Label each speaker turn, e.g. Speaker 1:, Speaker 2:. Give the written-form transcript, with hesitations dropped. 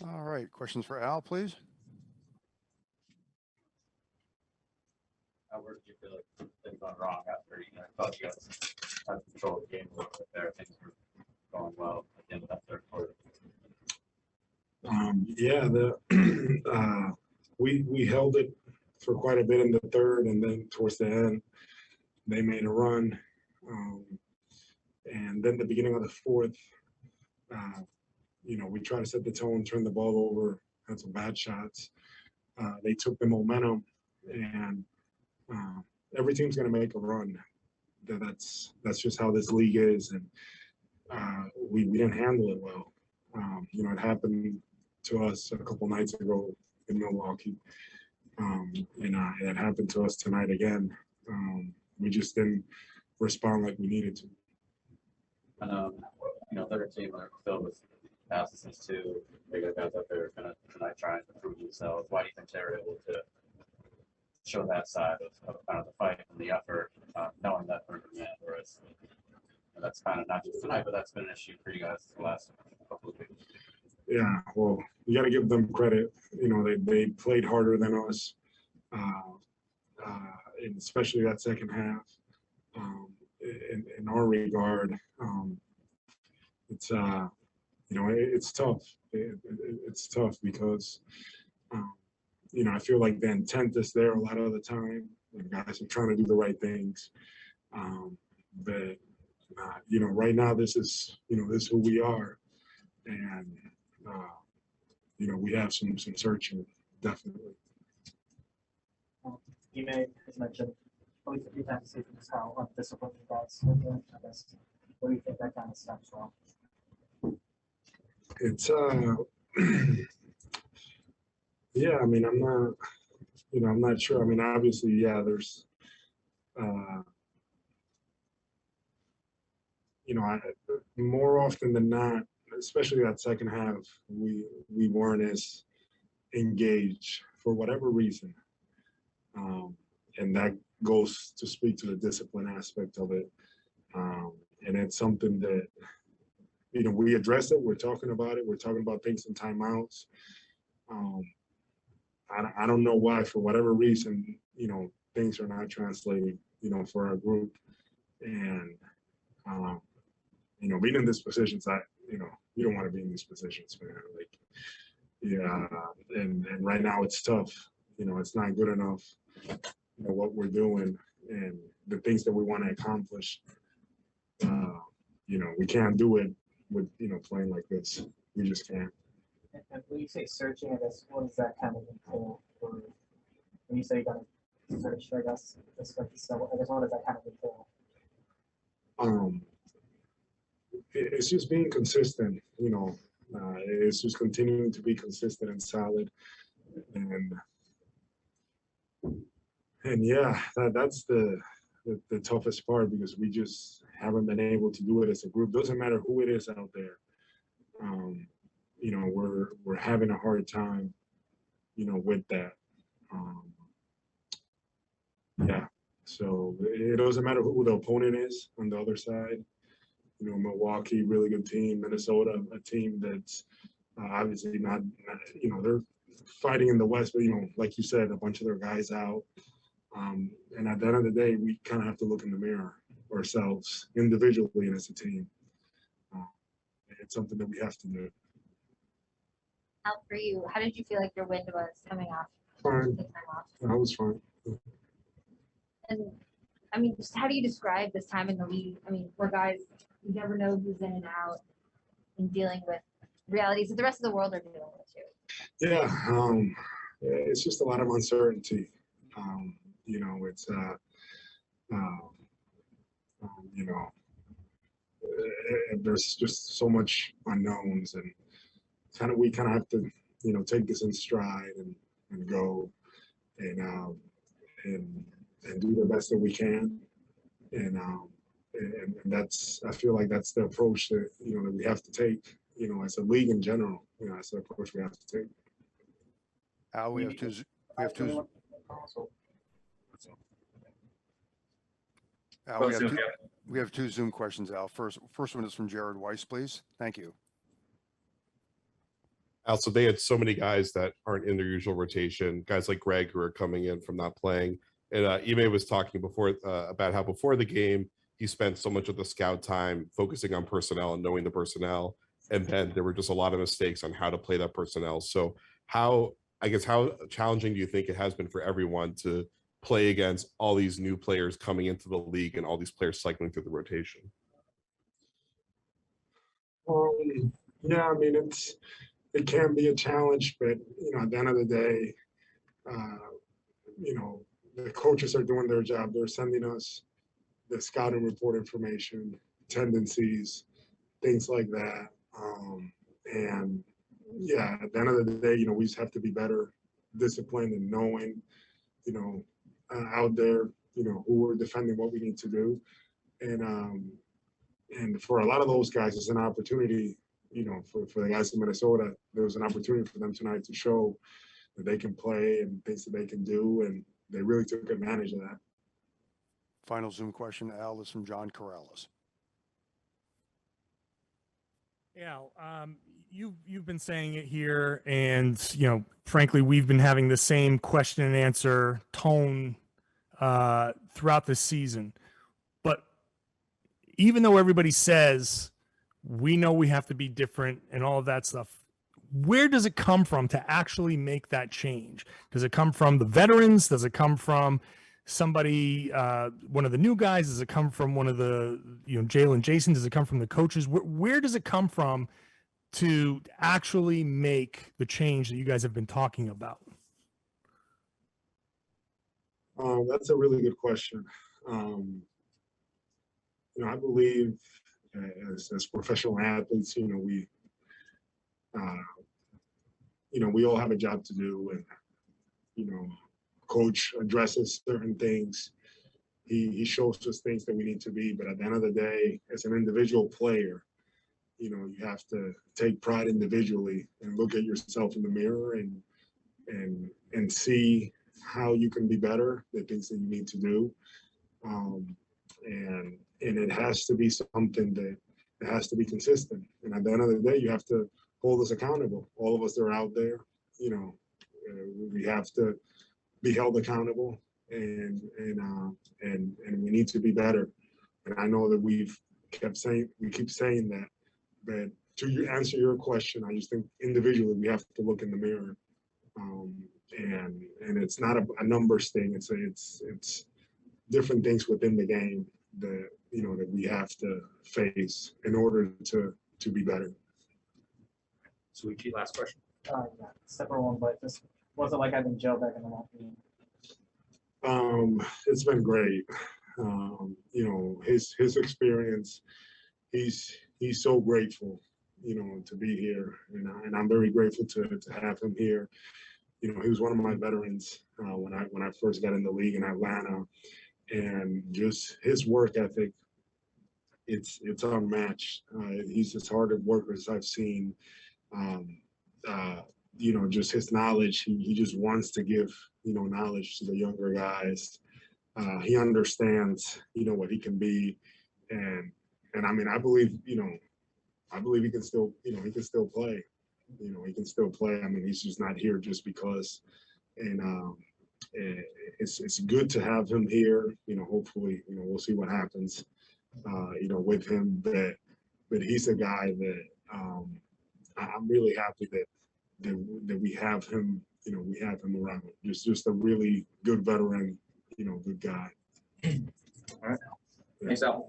Speaker 1: All right, questions for Al, please.
Speaker 2: Where did you feel like things went wrong after I thought you guys had control of the game a little bit there? Things were going well at the end of that third quarter.
Speaker 3: We held it for quite a bit in the third, and then towards the end, they made a run. And then the beginning of the fourth, we tried to set the tone, turn the ball over, had some bad shots. They took the momentum, and every team's going to make a run. That's just how this league is, and we didn't handle it well. It happened to us a couple nights ago in Milwaukee, and it happened to us tonight again. We just didn't respond like we needed to.
Speaker 2: And third team are filled with passes too. They got guys out there kind of tonight trying to prove themselves. Why do you think they're able to show that side of kind of the fight and the effort, knowing that they're man, whereas that's kind of not just tonight, but that's been an issue for you guys the last couple of weeks.
Speaker 3: Yeah, well, you got to give them credit. They played harder than us, and especially that second half. In our regard, it's it's tough. It's tough because I feel like the intent is there a lot of the time. The guys are trying to do the right things, but right now this is who we are, and we have some searching, definitely.
Speaker 4: You may have mentioned at least a few times this season how undisciplined you guys have been. I guess, what do you think that kind of stems from?
Speaker 3: It's yeah, I mean, I'm not sure. I mean, obviously, yeah, there's more often than not, especially that second half, we weren't as engaged for whatever reason, and that goes to speak to the discipline aspect of it, and it's something that we address it. We're talking about it. We're talking about things in timeouts. I don't know why, for whatever reason, things are not translating, for our group, and being in these positions, you don't want to be in these positions, man. Like, yeah, and right now it's tough. It's not good enough. What we're doing and the things that we want to accomplish. We can't do it with playing like this. We just can't.
Speaker 4: And when you say searching, I guess, what does that kind of entail? When you say you got to search, I guess, I guess what does that kind of entail?
Speaker 3: It's just being consistent, it's just continuing to be consistent and solid, and yeah, that's the toughest part, because we just haven't been able to do it as a group. Doesn't matter who it is out there. We're having a hard time, with that. Yeah. So it doesn't matter who the opponent is on the other side. Milwaukee, really good team. Minnesota, a team that's obviously not, they're fighting in the West, but, like you said, a bunch of their guys out. And at the end of the day, we kind of have to look in the mirror ourselves individually and as a team. It's something that we have to do.
Speaker 5: Al, for you, how did you feel like your wind was coming off?
Speaker 3: Fine.
Speaker 5: The time off?
Speaker 3: I was fine.
Speaker 5: And I mean, just how do you describe this time in the league? I mean, we're guys, you never know who's in and out and dealing with realities that the rest of the world are dealing with too.
Speaker 3: Yeah, it's just a lot of uncertainty. It's there's just so much unknowns, and we kind of have to take this in stride and go and do the best that we can, and that's, I feel like that's the approach that that we have to take, as a league in general. That's the approach we have to take.
Speaker 1: Al, we have two. Al, we have two Zoom questions, Al. First one is from Jared Weiss, please. Thank you.
Speaker 6: Also, they had so many guys that aren't in their usual rotation, guys like Greg who are coming in from not playing. And Ime was talking before about how before the game, he spent so much of the scout time focusing on personnel and knowing the personnel. And then there were just a lot of mistakes on how to play that personnel. So how challenging do you think it has been for everyone to play against all these new players coming into the league and all these players cycling through the rotation?
Speaker 3: Yeah, I mean, it can be a challenge, but at the end of the day, the coaches are doing their job. They're sending us the scouting report information, tendencies, things like that. And yeah, at the end of the day, we just have to be better disciplined and knowing, out there, who we're defending, what we need to do. And for a lot of those guys, it's an opportunity, for the guys in Minnesota, there was an opportunity for them tonight to show that they can play and things that they can do. And they really took advantage of that.
Speaker 1: Final Zoom question, Al, is from John Corrales.
Speaker 7: Yeah, you've been saying it here, and frankly, we've been having the same question and answer tone throughout the season. But even though everybody says we know we have to be different and all of that stuff, where does it come from to actually make that change? Does it come from the veterans? Does it come from somebody, one of the new guys? Does it come from one of the, Jalen, Jason? Does it come from the coaches? Where does it come from to actually make the change that you guys have been talking about?
Speaker 3: That's a really good question. I believe as professional athletes, we all have a job to do, and coach addresses certain things. He shows us things that we need to be, but at the end of the day, as an individual player, you have to take pride individually and look at yourself in the mirror and see how you can be better, the things that you need to do. And it has to be something that it has to be consistent. And at the end of the day, you have to hold us accountable. All of us that are out there, we have to be held accountable, and we need to be better. And I know that we keep saying that, but to answer your question, I just think individually we have to look in the mirror, and it's not a numbers thing. It's different things within the game that that we have to face in order to be better.
Speaker 8: So we keep last question.
Speaker 4: Yeah, separate one, but just wasn't like having Joe back in the locker room.
Speaker 3: It's been great. His experience, he's so grateful, to be here, and I'm very grateful to have him here. He was one of my veterans when I first got in the league in Atlanta, and just his work ethic, it's unmatched. He's as hard a worker as I've seen. Just his knowledge, he just wants to give, knowledge to the younger guys. He understands, what he can be. And I mean, I believe he can still, he can still play. He can still play. I mean, he's just not here just because. And it's good to have him here. Hopefully, we'll see what happens, with him. But he's a guy that I'm really happy that we have him. We have him around. Just a really good veteran. Good guy.
Speaker 8: All right. Thanks, Al.